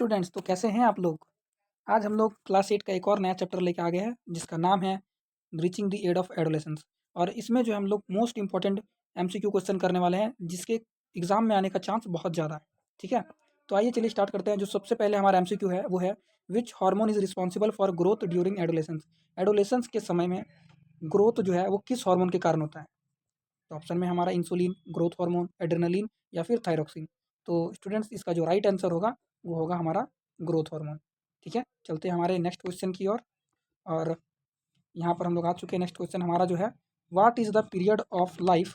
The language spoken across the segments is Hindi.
स्टूडेंट्स, तो कैसे हैं आप लोग। आज हम लोग क्लास 8 का एक और नया चैप्टर लेके आ गए हैं जिसका नाम है reaching the age of adolescence. और इसमें जो है हम लोग मोस्ट इंपॉर्टेंट एमसीक्यू क्वेश्चन करने वाले हैं जिसके एग्जाम में आने का चांस बहुत ज़्यादा है। ठीक है, तो आइए चलिए स्टार्ट करते हैं। जो सबसे पहले हमारा एमसीक्यू है वो है which hormone is responsible for growth during adolescence. Adolescence के समय में ग्रोथ जो है वो किस हार्मोन के कारण होता है। तो ऑप्शन में हमारा इंसुलिन, ग्रोथ हार्मोन, एड्रेनलिन या फिर थायरोक्सिन। तो स्टूडेंट्स इसका जो राइट आंसर होगा वो होगा हमारा ग्रोथ हार्मोन। ठीक है, चलते हैं हमारे नेक्स्ट क्वेश्चन की ओर। और यहाँ पर हम लोग आ चुके हैं। नेक्स्ट क्वेश्चन हमारा जो है what is the period of life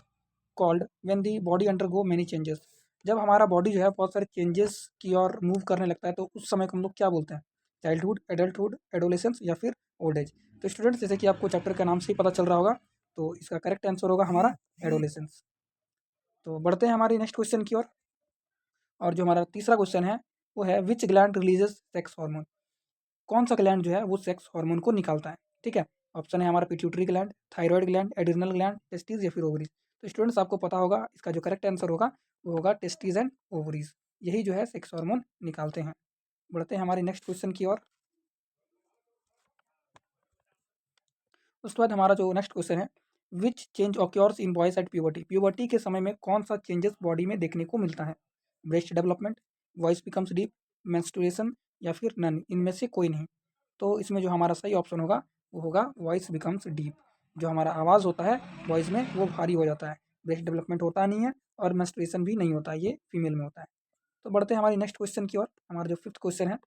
called when the body undergo many changes. जब हमारा बॉडी जो है बहुत सारे चेंजेस की ओर मूव करने लगता है तो उस समय को हम लोग क्या बोलते हैं। चाइल्डहुड, एडल्टहुड, एडोलेसेंस या फिर ओल्ड एज। तो स्टूडेंट्स जैसे कि आपको चैप्टर का नाम से ही पता चल रहा होगा तो इसका करेक्ट आंसर होगा हमारा एडोलेसेंस। तो बढ़ते हैं हमारी नेक्स्ट क्वेश्चन की ओर। और जो हमारा तीसरा क्वेश्चन है वो है which gland releases sex hormone. कौन सा ग्लैंड जो है वो सेक्स हार्मोन को निकालता है। ठीक है, ऑप्शन है हमारा pituitary gland, thyroid gland, adrenal gland, testis या फिर ओवरीज। तो स्टूडेंट्स आपको पता होगा इसका जो करेक्ट आंसर होगा वो होगा टेस्टिस एंड ओवरीज। यही जो है सेक्स हार्मोन निकालते हैं। बढ़ते हैं हमारी नेक्स्ट क्वेश्चन की ओर। उसके बाद हमारा जो नेक्स्ट क्वेश्चन है which change occurs in boys at puberty. Puberty के समय में कौन सा चेंजेस बॉडी में देखने को मिलता है। Breast development, voice becomes deep, menstruation या फिर नन, इनमें से कोई नहीं। तो इसमें जो हमारा सही ऑप्शन होगा वो होगा वॉइस बिकम्स डीप। जो हमारा आवाज़ होता है वॉइस में वो भारी हो जाता है। ब्रेस्ट डेवलपमेंट होता नहीं है और मेंस्ट्रुएशन भी नहीं होता है, ये फीमेल में होता है। तो बढ़ते हैं हमारी नेक्स्ट क्वेश्चन की ओर। हमारा जो फिफ्थ क्वेश्चन है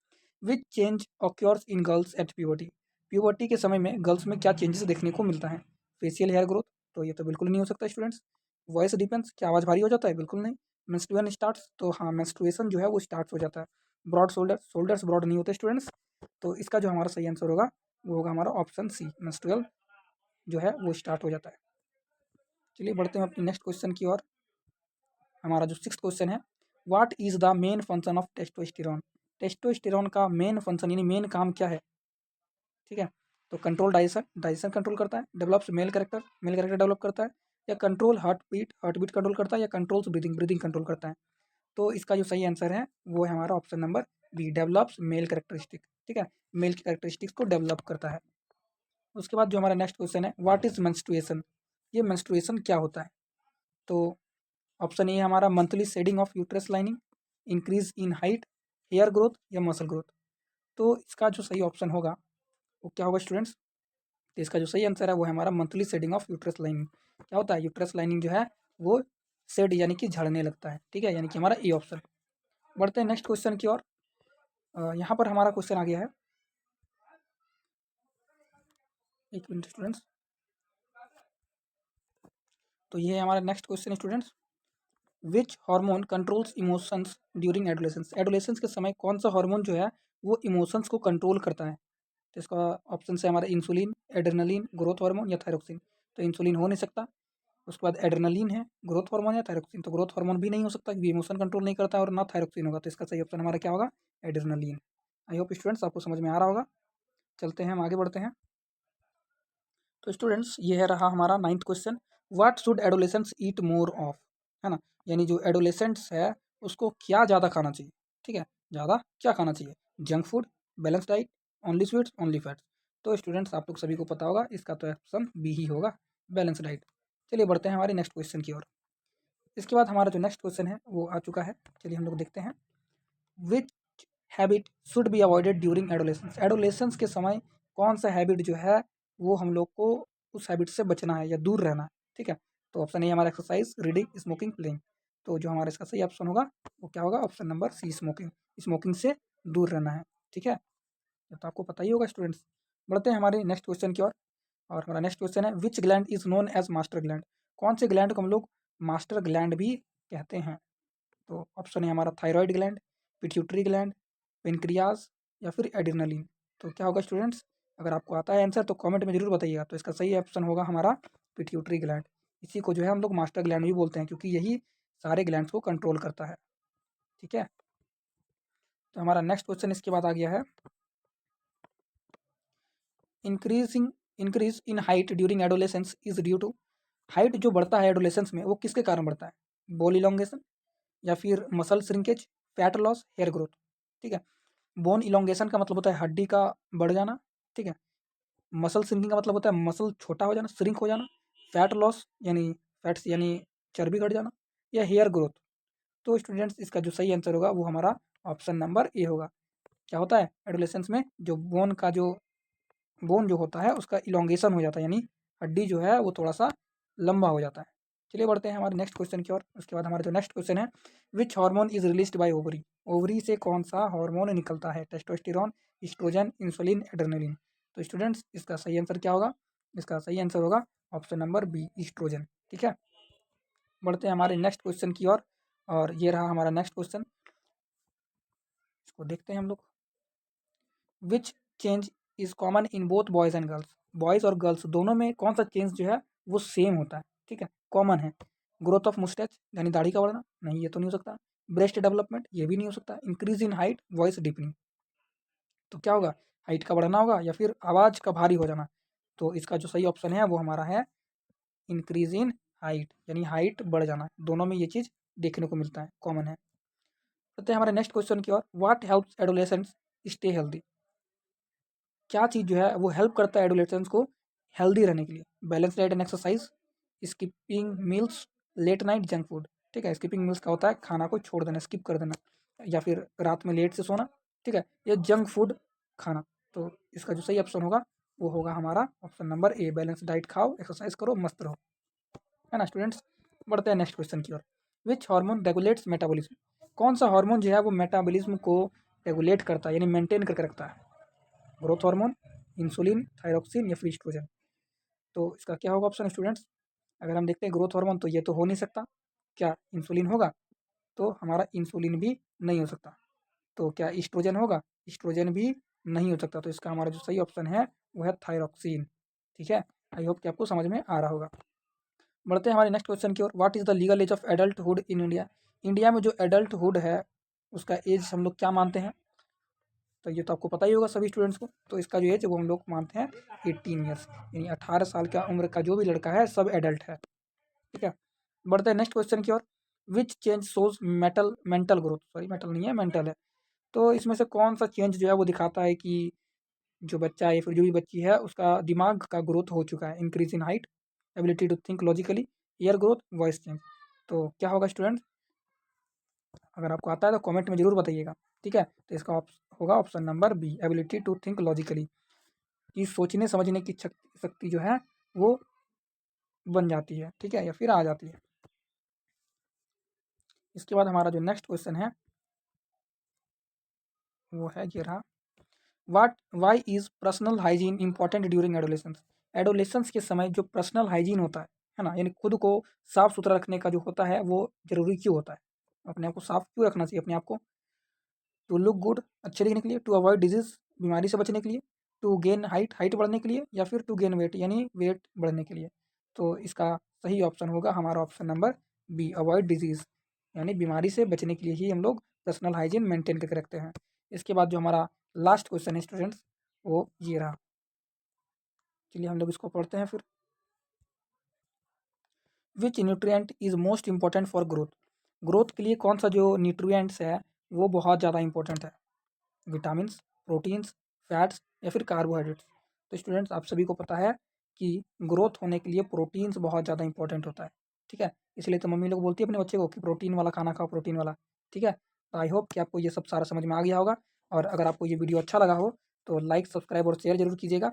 which change occurs in girls at puberty. Puberty के समय में गर्ल्स में क्या चेंजेस देखने को मिलता है। फेशियल हेयर ग्रोथ, तो ये तो बिल्कुल नहीं हो सकता स्टूडेंट्स। वॉइस डिफेंस, क्या आवाज़ भारी हो जाता है, बिल्कुल नहीं। मेंस्ट्रुएशन स्टार्ट्स, तो हाँ मेंस्ट्रुएशन जो है वो स्टार्ट हो जाता है। ब्रॉड शोल्डर, शोल्डर्स ब्रॉड नहीं होते स्टूडेंट्स। तो इसका जो हमारा सही आंसर होगा वो होगा हमारा ऑप्शन सी, मेंस्ट्रुअल जो है वो स्टार्ट हो जाता है। चलिए बढ़ते हैं अपनी नेक्स्ट क्वेश्चन की ओर। हमारा जो सिक्स्थ क्वेश्चन है what is the main function of testosterone. Testosterone का मेन फंक्शन यानी मेन काम क्या है। ठीक है, तो कंट्रोल डाइजेशन, डाइजेशन कंट्रोल करता है। Develops male character, male character develop करता है। या control heart beat, heart beat control करता है। या कंट्रोल्स ब्रीदिंग, ब्रीदिंग कंट्रोल करता है। तो इसका जो सही आंसर है वो है हमारा option number B, develops male characteristic. ठीक है, मेल की कैरेक्टरिस्टिक्स को डेवलप करता है। उसके बाद जो हमारा नेक्स्ट क्वेश्चन है व्हाट इज मेंस्ट्रुएशन। ये मेंस्ट्रुएशन क्या होता है। तो ऑप्शन ए हमारा monthly shedding of uterus lining, increase in height, hair growth या मसल ग्रोथ। तो इसका जो सही ऑप्शन होगा वो क्या होगा स्टूडेंट्स। तो इसका जो सही आंसर है वो है हमारा monthly shedding of uterus lining. क्या होता है, यूट्रस लाइनिंग जो है वो शेड यानी कि झड़ने लगता है। ठीक है, यानी कि हमारा ए ऑप्शन। बढ़ते हैं नेक्स्ट क्वेश्चन की ओर। यहाँ पर हमारा क्वेश्चन आ गया है, एक मिनट स्टूडेंट्स। तो ये है हमारा next question students, which hormone controls emotions during adolescence. Adolescence के समय कौन सा हार्मोन जो है वो इमोशंस को कंट्रोल करता है। तो इसका ऑप्शन है हमारा इंसुलिन, एड्रेनलिन, ग्रोथ हार्मोन या थायरोक्सिन। तो इंसुलिन हो नहीं सकता। उसके बाद एड्रेनलिन है, ग्रोथ हार्मोन या थायरोक्सिन। तो ग्रोथ हार्मोन भी नहीं हो सकता क्योंकि इमोशन कंट्रोल नहीं करता और ना थायरोक्सिन होगा। तो इसका सही ऑप्शन हमारा क्या होगा, एड्रेनलिन। आई होप स्टूडेंट्स आपको समझ में आ रहा होगा। चलते हैं, हम आगे बढ़ते हैं। तो स्टूडेंट्स ये है रहा हमारा ninth question, what should adolescents eat more of. है ना, यानी जो एडोलेसेंट्स है उसको क्या ज़्यादा खाना चाहिए। ठीक है, ज़्यादा क्या खाना चाहिए, junk food, balance diet, only sweets, only fats. तो स्टूडेंट्स आप लोग सभी को पता होगा इसका तो ऑप्शन बी ही होगा, बैलेंस डाइट। चलिए बढ़ते हैं हमारे नेक्स्ट क्वेश्चन की ओर। इसके बाद हमारा जो नेक्स्ट क्वेश्चन है वो आ चुका है। चलिए हम लोग देखते हैं, which habit should be avoided during adolescence. Adolescence के समय कौन सा हैबिट जो है वो हम लोग को उस हैबिट से बचना है या दूर रहना है। ठीक है, तो ऑप्शन ए हमारा एक्सरसाइज, रीडिंग, स्मोकिंग, प्लेइंग। तो जो हमारा इसका सही ऑप्शन होगा वो क्या होगा, option number C, smoking. Smoking से दूर रहना है। ठीक है, ये तो आपको पता ही होगा स्टूडेंट्स। बढ़ते हैं हमारे नेक्स्ट क्वेश्चन की ओर। और हमारा नेक्स्ट क्वेश्चन है which gland is known as master gland. कौन से ग्लैंड को हम लोग मास्टर ग्लैंड भी कहते हैं। तो ऑप्शन है हमारा thyroid gland, pituitary gland, pancreas या फिर एड्रेनलिन। तो क्या होगा स्टूडेंट्स, अगर आपको आता है आंसर तो कमेंट में जरूर बताइएगा। तो इसका सही ऑप्शन होगा हमारा पिट्यूटरी ग्लैंड। इसी को जो है हम लोग मास्टर ग्लैंड भी बोलते हैं क्योंकि यही सारे ग्लैंड्स को कंट्रोल करता है। ठीक है, तो हमारा नेक्स्ट क्वेश्चन इसके बाद आ गया है, increase in height during adolescence is due to. Height जो बढ़ता है एडोलेसेंस में वो किसके कारण बढ़ता है, बोल इलोंगेशन या फिर muscle shrinkage, fat loss, hair growth. ठीक है, बोन इलोंगेशन का मतलब होता है हड्डी का बढ़ जाना, ठीक है। मसल श्रिंकिंग का मतलब होता है मसल छोटा हो जाना, श्रिंक हो जाना। फैट लॉस यानी फैट्स यानी चर्बी घट जाना, या हेयर ग्रोथ। तो स्टूडेंट्स इसका जो सही आंसर होगा वो हमारा ऑप्शन नंबर ए होगा। क्या होता है एडोलेसेंस में जो बोन जो होता है उसका इलोंगेशन हो जाता है, यानी हड्डी जो है वो थोड़ा सा लंबा हो जाता है। चलिए बढ़ते हैं हमारे नेक्स्ट क्वेश्चन की ओर। उसके बाद हमारा जो नेक्स्ट क्वेश्चन है, which hormone is released by ovary. Ovary से कौन सा हार्मोन निकलता है? Testosterone, oestrogen, insulin, adrenaline. तो स्टूडेंट्स इसका सही आंसर क्या होगा? इसका सही आंसर होगा ऑप्शन नंबर बी, ईस्ट्रोजन। ठीक है, बढ़ते हैं हमारे नेक्स्ट क्वेश्चन की ओर। और ये रहा हमारा नेक्स्ट क्वेश्चन, इसको देखते हैं हम लोग। Which change is common in both boys and girls. Boys और गर्ल्स दोनों में कौन सा चेंज जो है वो सेम होता है, ठीक है, कॉमन है। ग्रोथ ऑफ मुस्टैच यानी दाढ़ी का बढ़ना, नहीं ये तो नहीं हो सकता। ब्रेस्ट डेवलपमेंट, ये भी नहीं हो सकता। Increase in height, voice deepening. तो क्या होगा? हाइट का बढ़ना होगा या फिर आवाज़ का भारी हो जाना। तो इसका जो सही ऑप्शन है वो हमारा है इंक्रीज इन हाइट, यानी हाइट बढ़ जाना। दोनों में ये चीज़ देखने को मिलता है, कॉमन है। तो हमारे नेक्स्ट क्वेश्चन की ओर, what helps adolescents stay healthy. क्या चीज़ जो है वो हेल्प करता है एडोलेसेंट्स को हेल्दी रहने के लिए? Balance diet and exercise, skipping meals, late night junk food. ठीक है, स्किपिंग मील्स का होता है खाना को छोड़ देना, स्किप कर देना, या फिर रात में लेट से सोना, ठीक है, या जंक फूड खाना। तो इसका जो सही ऑप्शन होगा वो होगा हमारा option number A, balance diet खाओ, एक्सरसाइज करो, मस्त रहो, है ना स्टूडेंट्स। बढ़ते हैं नेक्स्ट क्वेश्चन की ओर। Which hormone regulates metabolism. कौन सा हार्मोन जो है वो मेटाबॉलिज्म को रेगुलेट करता है, यानी मेंटेन करके रखता है? ग्रोथ हार्मोन, इंसुलिन, थायरोक्सिन, या फिर एस्ट्रोजन। तो इसका क्या होगा ऑप्शन स्टूडेंट्स? अगर हम देखते हैं ग्रोथ हार्मोन तो ये तो हो नहीं सकता। क्या इंसुलिन होगा? तो हमारा इंसुलिन भी नहीं हो सकता। तो क्या एस्ट्रोजन होगा? एस्ट्रोजन भी नहीं हो सकता। तो इसका हमारा जो सही ऑप्शन है वो है थायरोक्सिन। ठीक है, आई होप कि आपको समझ में आ रहा होगा। बढ़ते हैं हमारे नेक्स्ट क्वेश्चन की ओर। What is the legal age of adulthood in India. India में जो एडल्टहुड है उसका एज हम लोग क्या मानते हैं? तो ये तो आपको पता ही होगा सभी स्टूडेंट्स को। तो इसका जो एज है वो हम लोग मानते हैं 18 ईयर्स, यानी 18 साल का उम्र का जो भी लड़का है सब एडल्ट है। ठीक है, बढ़ते हैं नेक्स्ट क्वेश्चन की ओर। Which change shows mental growth, sorry mental नहीं है मेंटल है। तो इसमें से कौन सा चेंज जो है वो दिखाता है कि जो बच्चा है या फिर जो भी बच्ची है उसका दिमाग का ग्रोथ हो चुका है? Increase in height, ability to think logically, ear growth, voice change. तो क्या होगा स्टूडेंट? अगर आपको आता है तो कमेंट में जरूर बताइएगा। ठीक है, तो इसका होगा option number B, ability to think logically, कि सोचने समझने की शक्ति जो है वो बन जाती है, ठीक है, या फिर आ जाती है। इसके बाद हमारा जो नेक्स्ट क्वेश्चन है वो है ये रहा। Why is personal hygiene important during adolescence. Adolescence के समय जो पर्सनल हाइजीन होता है ना, यानी खुद को साफ सुथरा रखने का जो होता है वो जरूरी क्यों होता है? अपने आप को साफ क्यों रखना चाहिए अपने आप को? टू लुक गुड, अच्छे दिखने के लिए, टू अवॉइड डिजीज, बीमारी से बचने के लिए, टू गेन हाइट, हाइट बढ़ने के लिए, या फिर टू गेन वेट यानी वेट बढ़ने के लिए। तो इसका सही ऑप्शन होगा हमारा option number B, avoid disease, यानी बीमारी से बचने के लिए ही हम लोग पर्सनल हाइजीन मेंटेन करके रखते हैं। इसके बाद जो हमारा लास्ट क्वेश्चन है स्टूडेंट्स वो ये रहा। चलिए हम लोग इसको पढ़ते हैं फिर। विच nutrient is most important for growth. Growth के लिए कौन सा जो न्यूट्रिएंट्स है वो बहुत ज़्यादा इंपॉर्टेंट है? विटामिन्स, प्रोटीन्स, फैट्स, या फिर कार्बोहाइड्रेट्स। तो स्टूडेंट्स आप सभी को पता है कि ग्रोथ होने के लिए प्रोटीन्स बहुत ज़्यादा इंपॉर्टेंट होता है। ठीक है, इसलिए तो मम्मी लोग बोलती है अपने बच्चे को कि प्रोटीन वाला खाना खाओ, प्रोटीन वाला। ठीक है, तो आई होप कि आपको ये सब सारा समझ में आ गया होगा। और अगर आपको ये वीडियो अच्छा लगा हो तो लाइक, सब्सक्राइब और शेयर जरूर कीजिएगा।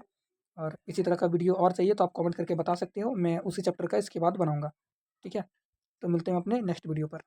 और इसी तरह का वीडियो और चाहिए तो आप कमेंट करके बता सकते हो, मैं उसी चैप्टर का इसके बाद बनाऊँगा। ठीक है, तो मिलते हैं अपने नेक्स्ट वीडियो पर।